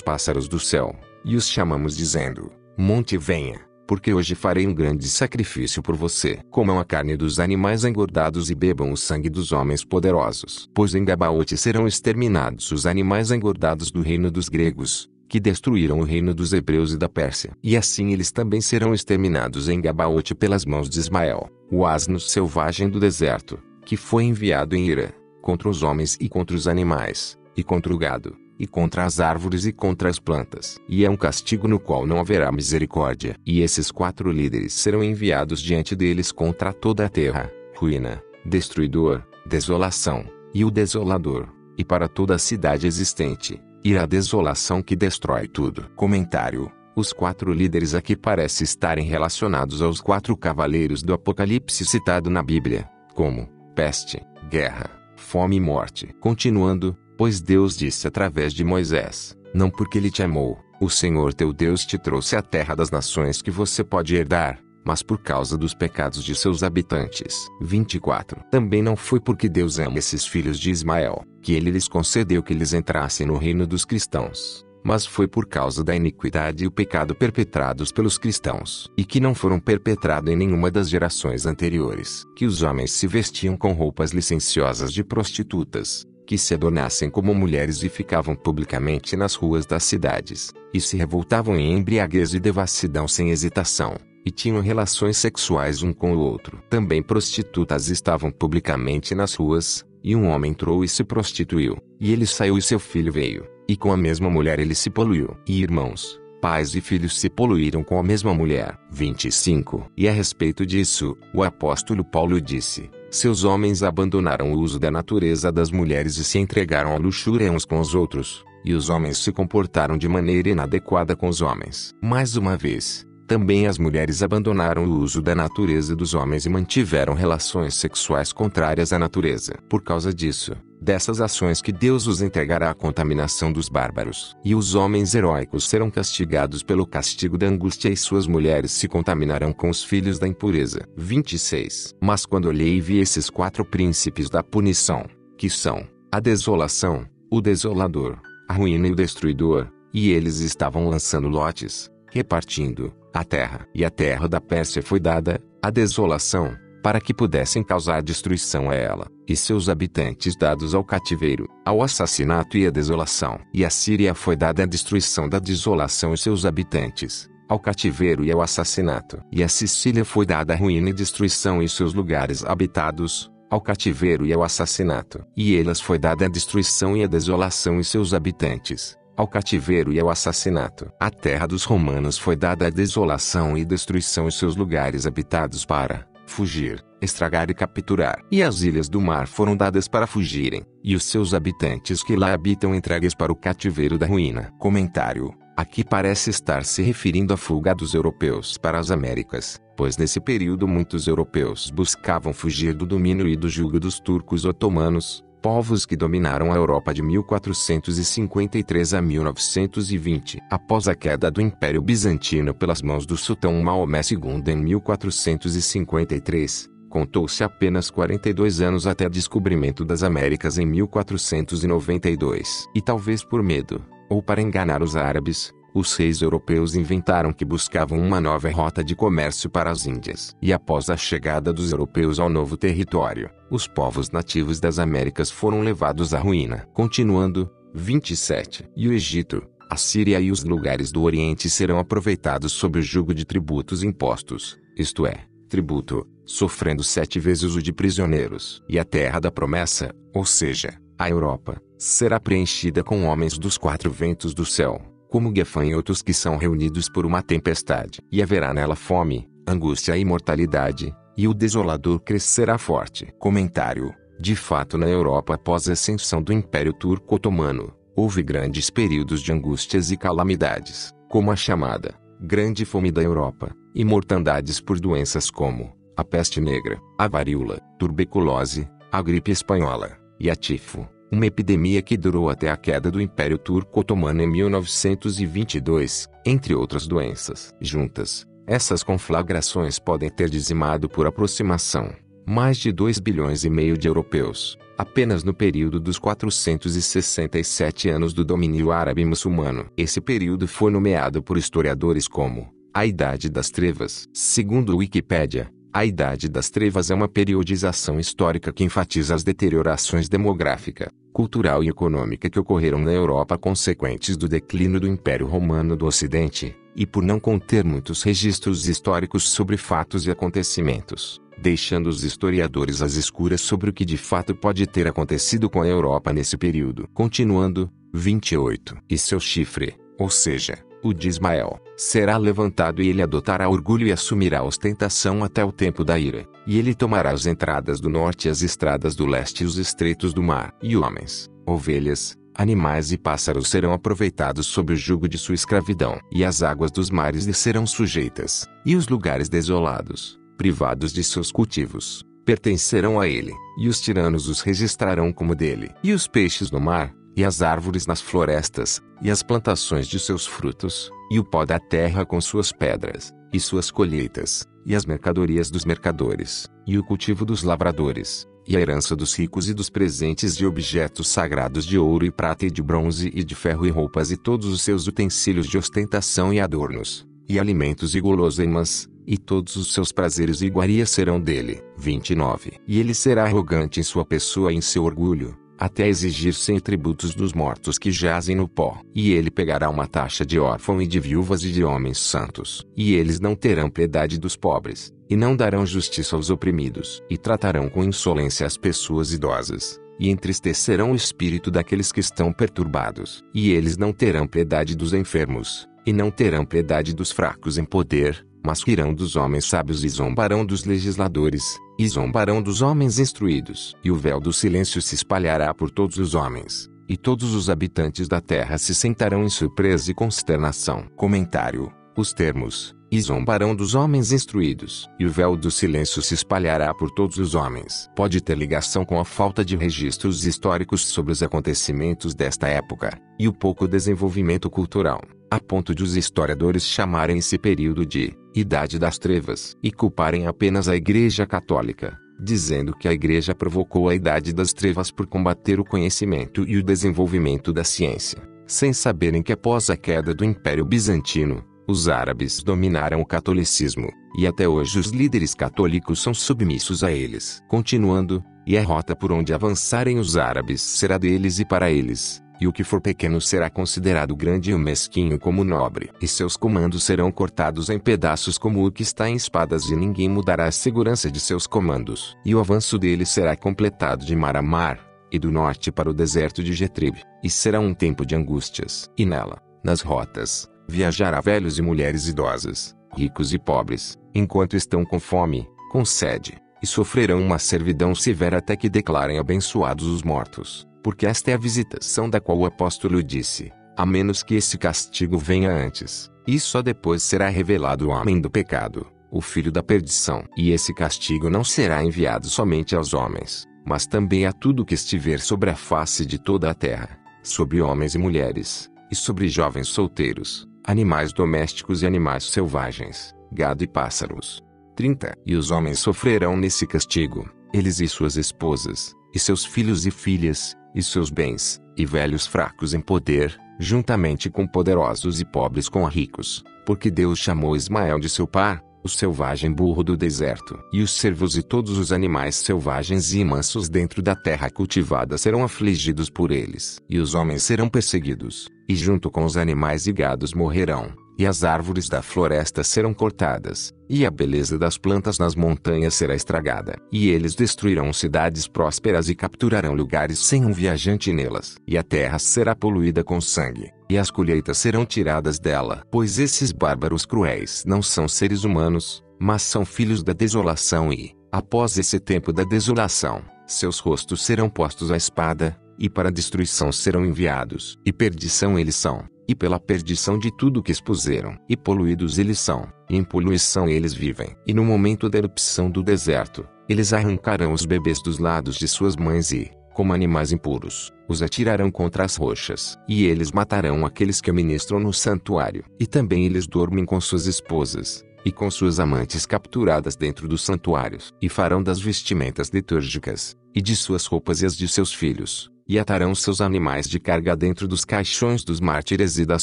pássaros do céu, e os chamamos dizendo, monte venha, porque hoje farei um grande sacrifício por você. Comam a carne dos animais engordados e bebam o sangue dos homens poderosos. Pois em Gabaote serão exterminados os animais engordados do reino dos gregos, que destruíram o reino dos hebreus e da Pérsia. E assim eles também serão exterminados em Gabaote pelas mãos de Ismael, o asno selvagem do deserto, que foi enviado em ira, contra os homens e contra os animais, e contra o gado, e contra as árvores e contra as plantas. E é um castigo no qual não haverá misericórdia. E esses 4 líderes serão enviados diante deles contra toda a terra, ruína, destruidor, desolação, e o desolador, e para toda a cidade existente, irá a desolação que destrói tudo. Comentário: os 4 líderes aqui parecem estarem relacionados aos 4 cavaleiros do Apocalipse citado na Bíblia, como peste, guerra, fome e morte. Continuando, pois Deus disse através de Moisés, não porque ele te amou, o Senhor teu Deus te trouxe à terra das nações que você pode herdar, mas por causa dos pecados de seus habitantes. 24. Também não foi porque Deus ama esses filhos de Ismael, que ele lhes concedeu que eles entrassem no reino dos cristãos, mas foi por causa da iniquidade e o pecado perpetrados pelos cristãos, e que não foram perpetrados em nenhuma das gerações anteriores, que os homens se vestiam com roupas licenciosas de prostitutas, que se adornassem como mulheres e ficavam publicamente nas ruas das cidades, e se revoltavam em embriaguez e devassidão sem hesitação, e tinham relações sexuais um com o outro. Também prostitutas estavam publicamente nas ruas, e um homem entrou e se prostituiu, e ele saiu e seu filho veio, e com a mesma mulher ele se poluiu. E irmãos, pais e filhos se poluíram com a mesma mulher. 25. E a respeito disso, o apóstolo Paulo disse, seus homens abandonaram o uso da natureza das mulheres e se entregaram à luxúria uns com os outros, e os homens se comportaram de maneira inadequada com os homens. Mais uma vez, também as mulheres abandonaram o uso da natureza dos homens e mantiveram relações sexuais contrárias à natureza. Por causa disso, dessas ações que Deus os entregará à contaminação dos bárbaros. E os homens heróicos serão castigados pelo castigo da angústia e suas mulheres se contaminarão com os filhos da impureza. 26. Mas quando olhei e vi esses 4 príncipes da punição, que são a desolação, o desolador, a ruína e o destruidor, e eles estavam lançando lotes, repartindo a terra. E a terra da Pérsia foi dada, a desolação, para que pudessem causar destruição a ela, e seus habitantes dados ao cativeiro, ao assassinato e à desolação. E a Síria foi dada à destruição da desolação e seus habitantes, ao cativeiro e ao assassinato. E a Sicília foi dada à ruína e destruição e seus lugares habitados, ao cativeiro e ao assassinato. E Elas foi dada à destruição e à desolação e seus habitantes, ao cativeiro e ao assassinato. A terra dos romanos foi dada à desolação e destruição e seus lugares habitados para fugir, estragar e capturar. E as ilhas do mar foram dadas para fugirem, e os seus habitantes que lá habitam entregues para o cativeiro da ruína. Comentário: aqui parece estar se referindo à fuga dos europeus para as Américas, pois nesse período muitos europeus buscavam fugir do domínio e do jugo dos turcos otomanos, povos que dominaram a Europa de 1453 a 1920. Após a queda do Império Bizantino pelas mãos do sultão Maomé II em 1453, contou-se apenas 42 anos até o descobrimento das Américas em 1492. E talvez por medo, ou para enganar os árabes, os reis europeus inventaram que buscavam uma nova rota de comércio para as Índias. E após a chegada dos europeus ao novo território, os povos nativos das Américas foram levados à ruína. Continuando, 27. E o Egito, a Síria e os lugares do Oriente serão aproveitados sob o jugo de tributos impostos, isto é, tributo, sofrendo 7 vezes o de prisioneiros. E a terra da promessa, ou seja, a Europa, será preenchida com homens dos 4 ventos do céu, como gafanhotos que são reunidos por uma tempestade. E haverá nela fome, angústia e mortalidade, e o desolador crescerá forte. Comentário: de fato na Europa após a ascensão do Império Turco Otomano, houve grandes períodos de angústias e calamidades, como a chamada Grande Fome da Europa, e mortandades por doenças como a peste negra, a varíola, tuberculose, a gripe espanhola, e a tifo. uma epidemia que durou até a queda do Império Turco Otomano em 1922, entre outras doenças. Juntas, essas conflagrações podem ter dizimado por aproximação mais de 2,5 bilhões de europeus, apenas no período dos 467 anos do domínio árabe muçulmano. Esse período foi nomeado por historiadores como a Idade das Trevas. Segundo o Wikipédia, a Idade das Trevas é uma periodização histórica que enfatiza as deteriorações demográfica, cultural e econômica que ocorreram na Europa consequentes do declínio do Império Romano do Ocidente, e por não conter muitos registros históricos sobre fatos e acontecimentos, deixando os historiadores às escuras sobre o que de fato pode ter acontecido com a Europa nesse período. Continuando, 28. E seu chifre, ou seja, o de Ismael, será levantado e ele adotará orgulho e assumirá ostentação até o tempo da ira. E ele tomará as entradas do norte e as estradas do leste e os estreitos do mar. E homens, ovelhas, animais e pássaros serão aproveitados sob o jugo de sua escravidão. E as águas dos mares lhe serão sujeitas. E os lugares desolados, privados de seus cultivos, pertencerão a ele. E os tiranos os registrarão como dele. E os peixes no mar, e as árvores nas florestas, e as plantações de seus frutos, e o pó da terra com suas pedras, e suas colheitas, e as mercadorias dos mercadores, e o cultivo dos lavradores, e a herança dos ricos e dos presentes de objetos sagrados de ouro e prata e de bronze e de ferro e roupas e todos os seus utensílios de ostentação e adornos, e alimentos e guloseimas, e todos os seus prazeres e iguarias serão dele. 29. E ele será arrogante em sua pessoa e em seu orgulho, até exigir 100 tributos dos mortos que jazem no pó. E ele pegará uma taxa de órfão e de viúvas e de homens santos. E eles não terão piedade dos pobres, e não darão justiça aos oprimidos. E tratarão com insolência as pessoas idosas, e entristecerão o espírito daqueles que estão perturbados. E eles não terão piedade dos enfermos, e não terão piedade dos fracos em poder, mas rirão dos homens sábios e zombarão dos legisladores, e zombarão dos homens instruídos. E o véu do silêncio se espalhará por todos os homens, e todos os habitantes da terra se sentarão em surpresa e consternação. Comentário: os termos, e zombarão dos homens instruídos, e o véu do silêncio se espalhará por todos os homens, pode ter ligação com a falta de registros históricos sobre os acontecimentos desta época, e o pouco desenvolvimento cultural, a ponto de os historiadores chamarem esse período de Idade das Trevas e culparem apenas a Igreja Católica, dizendo que a Igreja provocou a Idade das Trevas por combater o conhecimento e o desenvolvimento da ciência, sem saberem que após a queda do Império Bizantino, os árabes dominaram o catolicismo, e até hoje os líderes católicos são submissos a eles. Continuando, e a rota por onde avançarem os árabes será deles e para eles, e o que for pequeno será considerado grande e o mesquinho como nobre. E seus comandos serão cortados em pedaços como o que está em espadas e ninguém mudará a segurança de seus comandos. E o avanço deles será completado de mar a mar, e do norte para o deserto de Getrib, e será um tempo de angústias. E nela, nas rotas, viajará velhos e mulheres idosas, ricos e pobres, enquanto estão com fome, com sede, e sofrerão uma servidão severa até que declarem abençoados os mortos. Porque esta é a visitação da qual o apóstolo disse, a menos que esse castigo venha antes, e só depois será revelado o homem do pecado, o filho da perdição. E esse castigo não será enviado somente aos homens, mas também a tudo que estiver sobre a face de toda a terra, sobre homens e mulheres, e sobre jovens solteiros, animais domésticos e animais selvagens, gado e pássaros. 30. E os homens sofrerão nesse castigo, eles e suas esposas, e seus filhos e filhas, e seus bens, e velhos fracos em poder, juntamente com poderosos e pobres com ricos, porque Deus chamou Ismael de seu par, o selvagem burro do deserto. E os cervos e todos os animais selvagens e mansos dentro da terra cultivada serão afligidos por eles. E os homens serão perseguidos, e junto com os animais e gados morrerão, e as árvores da floresta serão cortadas, e a beleza das plantas nas montanhas será estragada. E eles destruirão cidades prósperas e capturarão lugares sem um viajante nelas. E a terra será poluída com sangue, e as colheitas serão tiradas dela. Pois esses bárbaros cruéis não são seres humanos, mas são filhos da desolação e, após esse tempo da desolação, seus rostos serão postos à espada, e para a destruição serão enviados. E perdição eles são, e pela perdição de tudo que expuseram. E poluídos eles são, e em poluição eles vivem. E no momento da erupção do deserto, eles arrancarão os bebês dos lados de suas mães e, como animais impuros, os atirarão contra as rochas. E eles matarão aqueles que ministram no santuário. E também eles dormem com suas esposas, e com suas amantes capturadas dentro dos santuários. E farão das vestimentas litúrgicas, e de suas roupas e as de seus filhos, e atarão seus animais de carga dentro dos caixões dos mártires e das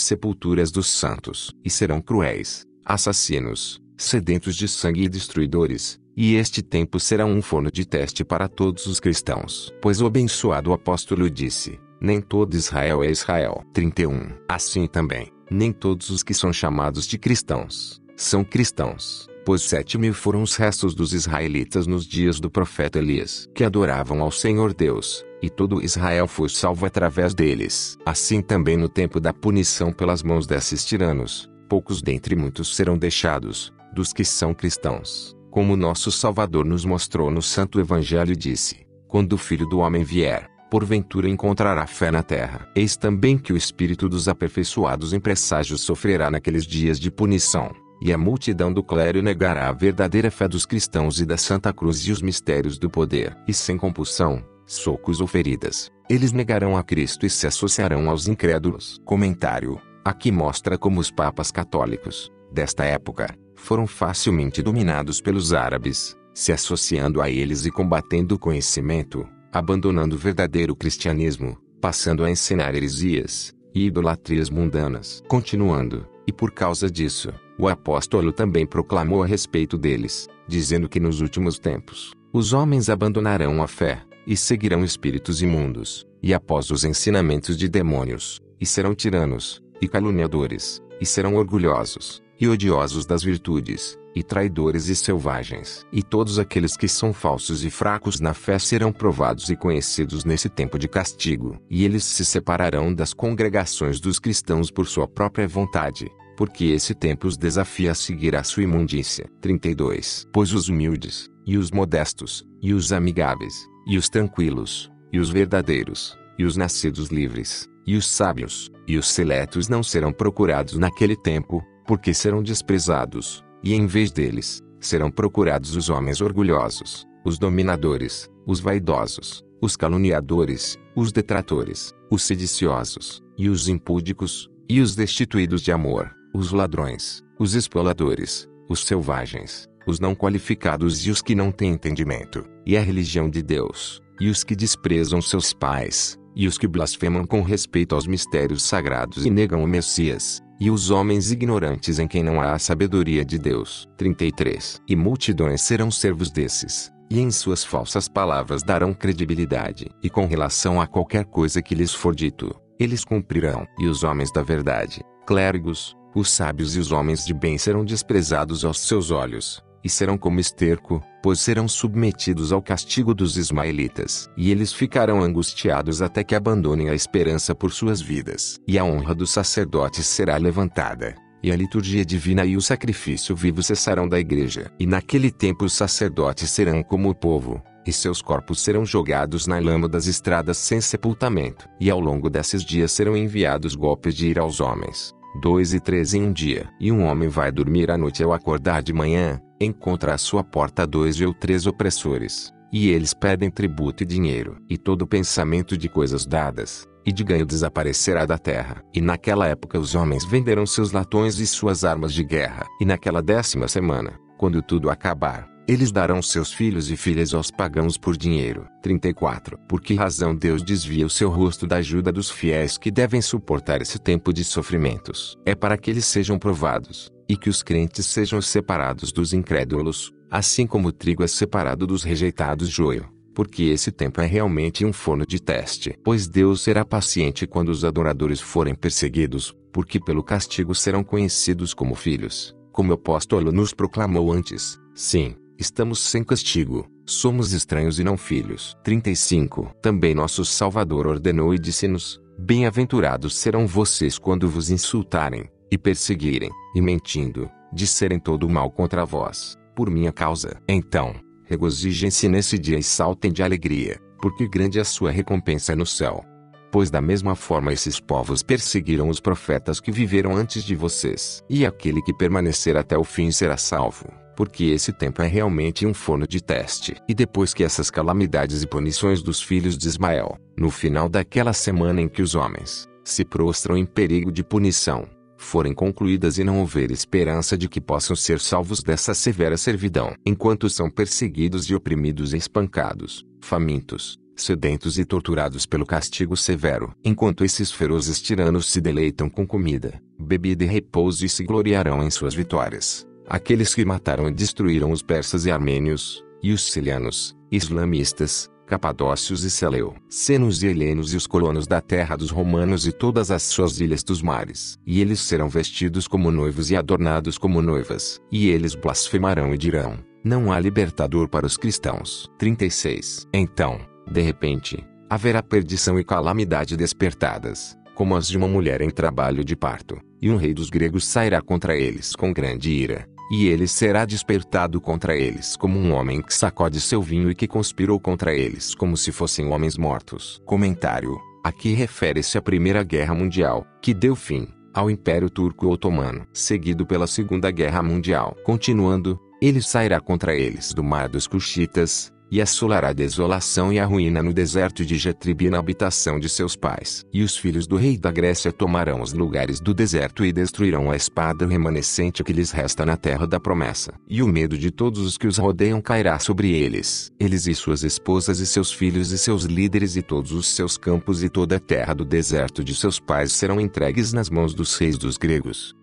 sepulturas dos santos. E serão cruéis, assassinos, sedentos de sangue e destruidores. E este tempo será um forno de teste para todos os cristãos. Pois o abençoado apóstolo disse: nem todo Israel é Israel. 31. Assim também, nem todos os que são chamados de cristãos, são cristãos. Pois 7.000 foram os restos dos israelitas nos dias do profeta Elias, que adoravam ao Senhor Deus, e todo Israel foi salvo através deles. Assim também no tempo da punição pelas mãos desses tiranos, poucos dentre muitos serão deixados, dos que são cristãos. Como nosso Salvador nos mostrou no Santo Evangelho e disse: quando o Filho do Homem vier, porventura encontrará fé na terra. Eis também que o espírito dos aperfeiçoados em presságios sofrerá naqueles dias de punição, e a multidão do clero negará a verdadeira fé dos cristãos e da Santa Cruz e os mistérios do poder. E sem compulsão, socos ou feridas, eles negarão a Cristo e se associarão aos incrédulos. Comentário: aqui mostra como os papas católicos, desta época, foram facilmente dominados pelos árabes, se associando a eles e combatendo o conhecimento, abandonando o verdadeiro cristianismo, passando a ensinar heresias e idolatrias mundanas. Continuando, e por causa disso, o apóstolo também proclamou a respeito deles, dizendo que nos últimos tempos, os homens abandonarão a fé, e seguirão espíritos imundos, e após os ensinamentos de demônios, e serão tiranos, e caluniadores, e serão orgulhosos, e odiosos das virtudes, e traidores e selvagens. E todos aqueles que são falsos e fracos na fé serão provados e conhecidos nesse tempo de castigo. E eles se separarão das congregações dos cristãos por sua própria vontade, porque esse tempo os desafia a seguir a sua imundícia. 32. Pois os humildes, e os modestos, e os amigáveis, e os tranquilos, e os verdadeiros, e os nascidos livres, e os sábios, e os seletos não serão procurados naquele tempo, porque serão desprezados, e em vez deles, serão procurados os homens orgulhosos, os dominadores, os vaidosos, os caluniadores, os detratores, os sediciosos, e os impúdicos, e os destituídos de amor, os ladrões, os espoladores, os selvagens, os não qualificados e os que não têm entendimento, e a religião de Deus, e os que desprezam seus pais, e os que blasfemam com respeito aos mistérios sagrados e negam o Messias, e os homens ignorantes em quem não há a sabedoria de Deus. 33. E multidões serão servos desses, e em suas falsas palavras darão credibilidade. E com relação a qualquer coisa que lhes for dito, eles cumprirão. E os homens da verdade, clérigos, os sábios e os homens de bem serão desprezados aos seus olhos, e serão como esterco, pois serão submetidos ao castigo dos ismaelitas. E eles ficarão angustiados até que abandonem a esperança por suas vidas. E a honra dos sacerdotes será levantada, e a liturgia divina e o sacrifício vivo cessarão da igreja. E naquele tempo os sacerdotes serão como o povo, e seus corpos serão jogados na lama das estradas sem sepultamento. E ao longo desses dias serão enviados golpes de ira aos homens, 2 e 3 em um dia. E um homem vai dormir à noite e ao acordar de manhã, encontra à sua porta 2 ou 3 opressores, e eles pedem tributo e dinheiro. E todo pensamento de coisas dadas, e de ganho desaparecerá da terra. E naquela época os homens venderão seus latões e suas armas de guerra. E naquela 10ª semana, quando tudo acabar, eles darão seus filhos e filhas aos pagãos por dinheiro. 34. Por que razão Deus desvia o seu rosto da ajuda dos fiéis que devem suportar esse tempo de sofrimentos? É para que eles sejam provados, e que os crentes sejam separados dos incrédulos, assim como o trigo é separado dos rejeitados joio. Porque esse tempo é realmente um forno de teste. Pois Deus será paciente quando os adoradores forem perseguidos, porque pelo castigo serão conhecidos como filhos, como o apóstolo nos proclamou antes. Sim, estamos sem castigo, somos estranhos e não filhos. 35. Também nosso Salvador ordenou e disse-nos: bem-aventurados serão vocês quando vos insultarem, e perseguirem, e mentindo, disserem todo o mal contra vós, por minha causa. Então, regozijem-se nesse dia e saltem de alegria, porque grande é a sua recompensa no céu. Pois da mesma forma esses povos perseguiram os profetas que viveram antes de vocês. E aquele que permanecer até o fim será salvo. porque esse tempo é realmente um forno de teste. E depois que essas calamidades e punições dos filhos de Ismael, no final daquela semana em que os homens se prostram em perigo de punição, forem concluídas e não houver esperança de que possam ser salvos dessa severa servidão, enquanto são perseguidos e oprimidos e espancados, famintos, sedentos e torturados pelo castigo severo, enquanto esses ferozes tiranos se deleitam com comida, bebida e repouso e se gloriarão em suas vitórias, aqueles que mataram e destruíram os persas e armênios, e os silianos, islamistas, capadócios e seleucenos e helenos e os colonos da terra dos romanos e todas as suas ilhas dos mares. E eles serão vestidos como noivos e adornados como noivas. E eles blasfemarão e dirão: não há libertador para os cristãos. 36. Então, de repente, haverá perdição e calamidade despertadas, como as de uma mulher em trabalho de parto, e um rei dos gregos sairá contra eles com grande ira. E ele será despertado contra eles como um homem que sacode seu vinho e que conspirou contra eles como se fossem homens mortos. Comentário: aqui refere-se à Primeira Guerra Mundial, que deu fim ao Império Turco-Otomano, seguido pela Segunda Guerra Mundial. Continuando, ele sairá contra eles do mar dos Cuxitas, e assolará a desolação e a ruína no deserto de Jetrib e na habitação de seus pais. E os filhos do rei da Grécia tomarão os lugares do deserto e destruirão a espada remanescente que lhes resta na terra da promessa. E o medo de todos os que os rodeiam cairá sobre eles. Eles e suas esposas e seus filhos e seus líderes e todos os seus campos e toda a terra do deserto de seus pais serão entregues nas mãos dos reis dos gregos.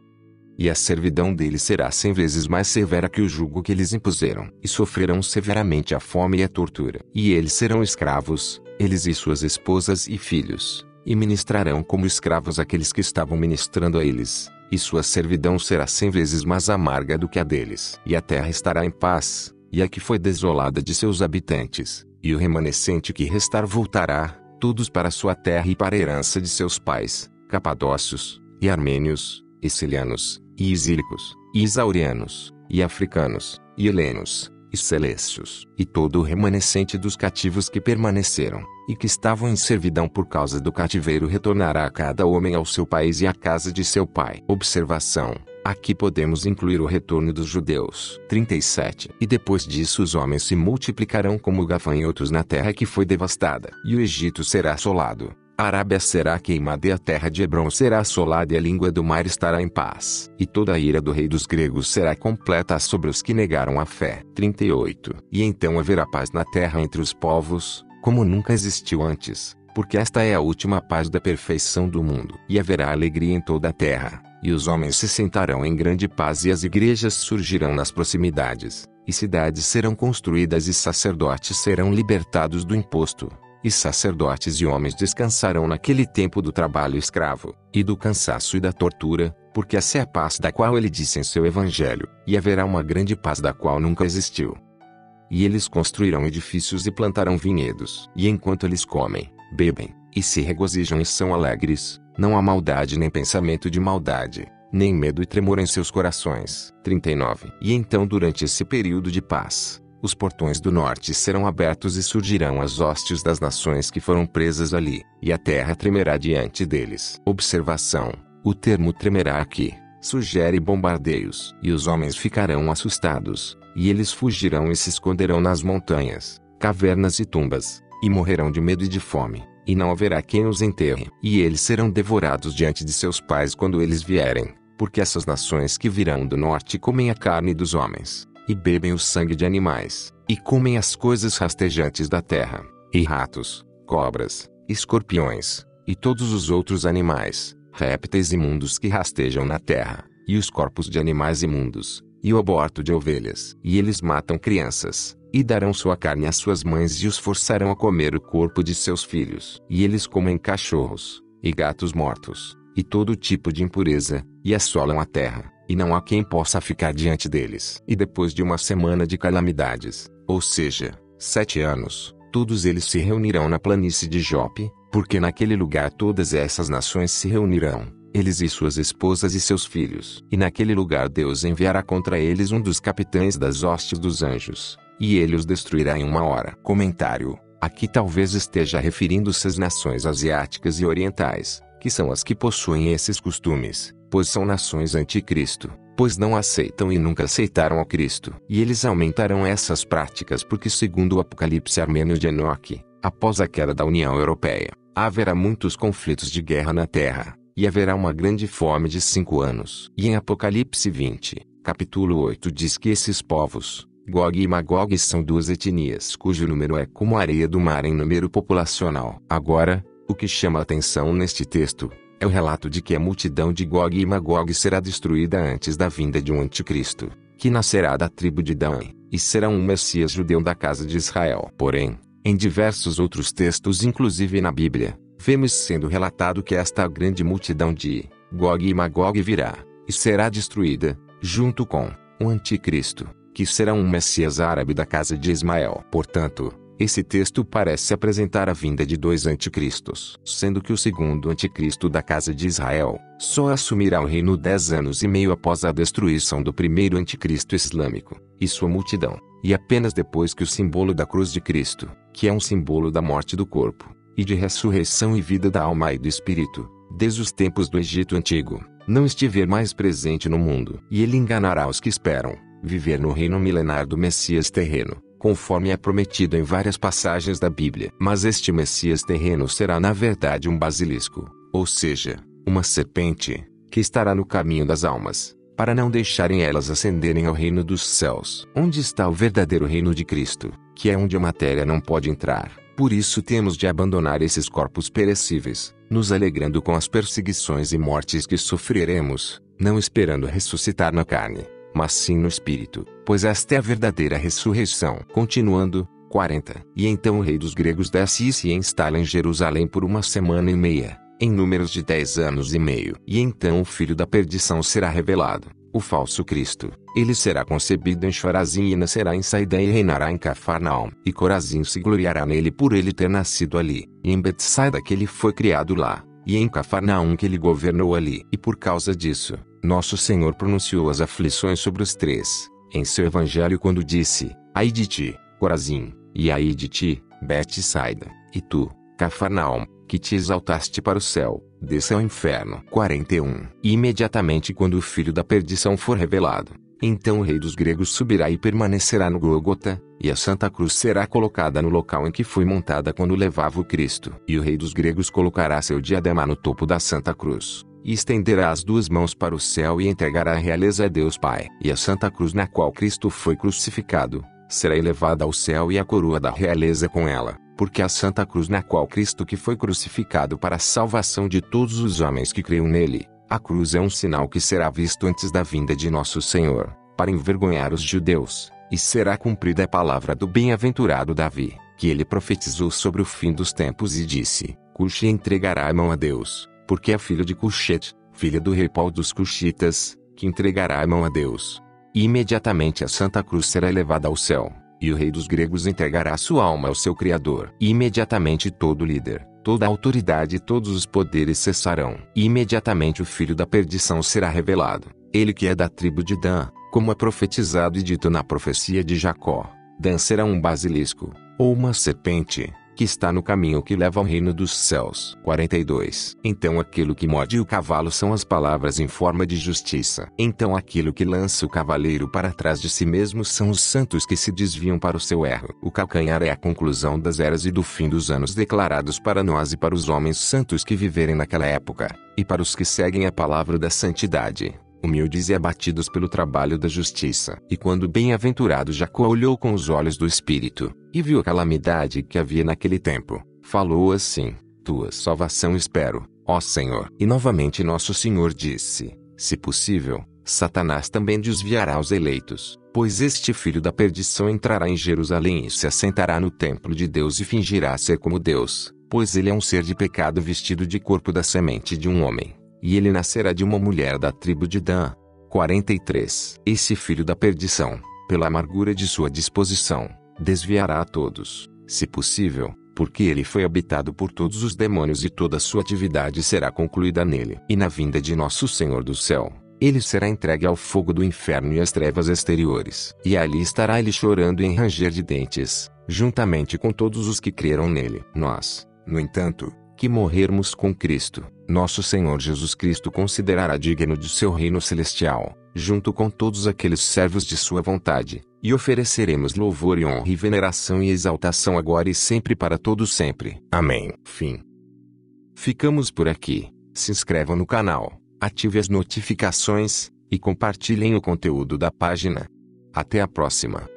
E a servidão deles será 100 vezes mais severa que o jugo que eles impuseram. E sofrerão severamente a fome e a tortura. E eles serão escravos, eles e suas esposas e filhos, e ministrarão como escravos aqueles que estavam ministrando a eles. E sua servidão será 100 vezes mais amarga do que a deles. E a terra estará em paz, e a que foi desolada de seus habitantes, e o remanescente que restar voltará, todos para sua terra e para a herança de seus pais, capadócios, e armênios, e silianos, e isílicos, e isaurianos, e africanos, e helenos, e celêcios, e todo o remanescente dos cativos que permaneceram, e que estavam em servidão por causa do cativeiro retornará a cada homem ao seu país e à casa de seu pai. Observação: aqui podemos incluir o retorno dos judeus. 37. E depois disso os homens se multiplicarão como gafanhotos na terra que foi devastada, e o Egito será assolado. A Arábia será queimada e a terra de Hebrom será assolada e a língua do mar estará em paz. E toda a ira do rei dos gregos será completa sobre os que negaram a fé. 38. E então haverá paz na terra entre os povos, como nunca existiu antes, porque esta é a última paz da perfeição do mundo. E haverá alegria em toda a terra, e os homens se sentarão em grande paz e as igrejas surgirão nas proximidades, e cidades serão construídas e sacerdotes serão libertados do imposto. E sacerdotes e homens descansarão naquele tempo do trabalho escravo, e do cansaço e da tortura, porque essa é a paz da qual ele disse em seu evangelho, e haverá uma grande paz da qual nunca existiu. E eles construirão edifícios e plantarão vinhedos. E enquanto eles comem, bebem, e se regozijam e são alegres, não há maldade nem pensamento de maldade, nem medo e tremor em seus corações. 39. E então durante esse período de paz, os portões do norte serão abertos e surgirão as hostes das nações que foram presas ali, e a terra tremerá diante deles. Observação: o termo tremerá aqui sugere bombardeios. E os homens ficarão assustados, e eles fugirão e se esconderão nas montanhas, cavernas e tumbas, e morrerão de medo e de fome, e não haverá quem os enterre. E eles serão devorados diante de seus pais quando eles vierem, porque essas nações que virão do norte comem a carne dos homens, e bebem o sangue de animais, e comem as coisas rastejantes da terra, e ratos, cobras, escorpiões, e todos os outros animais, répteis imundos que rastejam na terra, e os corpos de animais imundos, e o aborto de ovelhas. E eles matam crianças, e darão sua carne às suas mães e os forçarão a comer o corpo de seus filhos. E eles comem cachorros, e gatos mortos, e todo tipo de impureza, e assolam a terra. E não há quem possa ficar diante deles. E depois de uma semana de calamidades, ou seja, 7 anos, todos eles se reunirão na planície de Jope, porque naquele lugar todas essas nações se reunirão, eles e suas esposas e seus filhos. E naquele lugar Deus enviará contra eles um dos capitães das hostes dos anjos, e ele os destruirá em uma hora. Comentário: aqui talvez esteja referindo-se às nações asiáticas e orientais, que são as que possuem esses costumes, pois são nações anticristo, pois não aceitam e nunca aceitaram ao Cristo. E eles aumentarão essas práticas porque, segundo o Apocalipse armênio de Enoque, após a queda da União Europeia, haverá muitos conflitos de guerra na terra, e haverá uma grande fome de 5 anos. E em Apocalipse 20, capítulo 8 diz que esses povos, Gog e Magog, são 2 etnias cujo número é como a areia do mar em número populacional. Agora, o que chama a atenção neste texto é o relato de que a multidão de Gog e Magog será destruída antes da vinda de um anticristo, que nascerá da tribo de Dan, e será um Messias judeu da casa de Israel. Porém, em diversos outros textos, inclusive na Bíblia, vemos sendo relatado que esta grande multidão de Gog e Magog virá, e será destruída, junto com o anticristo, que será um Messias árabe da casa de Ismael. Portanto, esse texto parece apresentar a vinda de 2 anticristos, sendo que o segundo anticristo da casa de Israel só assumirá o reino 10 anos e meio após a destruição do primeiro anticristo islâmico e sua multidão, e apenas depois que o símbolo da cruz de Cristo, que é um símbolo da morte do corpo, e de ressurreição e vida da alma e do espírito, desde os tempos do Egito Antigo, não estiver mais presente no mundo. E ele enganará os que esperam viver no reino milenar do Messias terreno, conforme é prometido em várias passagens da Bíblia. Mas este Messias terreno será na verdade um basilisco, ou seja, uma serpente, que estará no caminho das almas, para não deixarem elas ascenderem ao reino dos céus. Onde está o verdadeiro reino de Cristo, que é onde a matéria não pode entrar. Por isso temos de abandonar esses corpos perecíveis, nos alegrando com as perseguições e mortes que sofreremos, não esperando ressuscitar na carne, mas sim no espírito, pois esta é a verdadeira ressurreição. Continuando, 40. E então o rei dos gregos desce e se instala em Jerusalém por 1 semana e meia, em números de 10 anos e meio. E então o filho da perdição será revelado, o falso Cristo. Ele será concebido em Chorazim e nascerá em Saidã e reinará em Cafarnaum. E Corazim se gloriará nele por ele ter nascido ali, e em Betsaida que ele foi criado lá, e em Cafarnaum que ele governou ali. E por causa disso, nosso Senhor pronunciou as aflições sobre os 3, em seu evangelho quando disse: ai de ti, Corazim, e ai de ti, Betsaida, e tu, Cafarnaum, que te exaltaste para o céu, desça ao inferno. 41. E imediatamente quando o filho da perdição for revelado, então o rei dos gregos subirá e permanecerá no Gólgota, e a Santa Cruz será colocada no local em que foi montada quando levava o Cristo. E o rei dos gregos colocará seu diadema no topo da Santa Cruz, e estenderá as 2 mãos para o céu e entregará a realeza a Deus Pai. E a Santa Cruz na qual Cristo foi crucificado, será elevada ao céu e a coroa da realeza com ela, porque a Santa Cruz na qual Cristo que foi crucificado para a salvação de todos os homens que creiam nele, a cruz é um sinal que será visto antes da vinda de nosso Senhor, para envergonhar os judeus, e será cumprida a palavra do bem-aventurado Davi, que ele profetizou sobre o fim dos tempos e disse: Cuxi entregará a mão a Deus, porque é filho de Cuxete, filha do rei Pau dos Cuxitas, que entregará a mão a Deus. E imediatamente a Santa Cruz será elevada ao céu, e o rei dos gregos entregará sua alma ao seu Criador. E imediatamente todo líder, toda autoridade e todos os poderes cessarão. E imediatamente o filho da perdição será revelado, ele que é da tribo de Dan, como é profetizado e dito na profecia de Jacó. Dan será um basilisco, ou uma serpente, que está no caminho que leva ao reino dos céus. 42. Então aquilo que morde o cavalo são as palavras em forma de justiça. Então aquilo que lança o cavaleiro para trás de si mesmo são os santos que se desviam para o seu erro. O calcanhar é a conclusão das eras e do fim dos anos declarados para nós e para os homens santos que viverem naquela época, e para os que seguem a palavra da santidade, humildes e abatidos pelo trabalho da justiça. E quando o bem-aventurado Jacó olhou com os olhos do Espírito, e viu a calamidade que havia naquele tempo, falou assim: tua salvação espero, ó Senhor. E novamente nosso Senhor disse: se possível, Satanás também desviará os eleitos, pois este filho da perdição entrará em Jerusalém e se assentará no templo de Deus e fingirá ser como Deus, pois ele é um ser de pecado vestido de corpo da semente de um homem. E ele nascerá de uma mulher da tribo de Dan. 43. Esse filho da perdição, pela amargura de sua disposição, desviará a todos, se possível, porque ele foi habitado por todos os demônios e toda sua atividade será concluída nele. E na vinda de nosso Senhor do céu, ele será entregue ao fogo do inferno e às trevas exteriores. E ali estará ele chorando em ranger de dentes, juntamente com todos os que creram nele. Nós, no entanto, que morrermos com Cristo, nosso Senhor Jesus Cristo considerará digno de seu reino celestial, junto com todos aqueles servos de sua vontade, e ofereceremos louvor e honra e veneração e exaltação agora e sempre para todos sempre. Amém. Fim. Ficamos por aqui. Se inscrevam no canal, ative as notificações, e compartilhem o conteúdo da página. Até a próxima.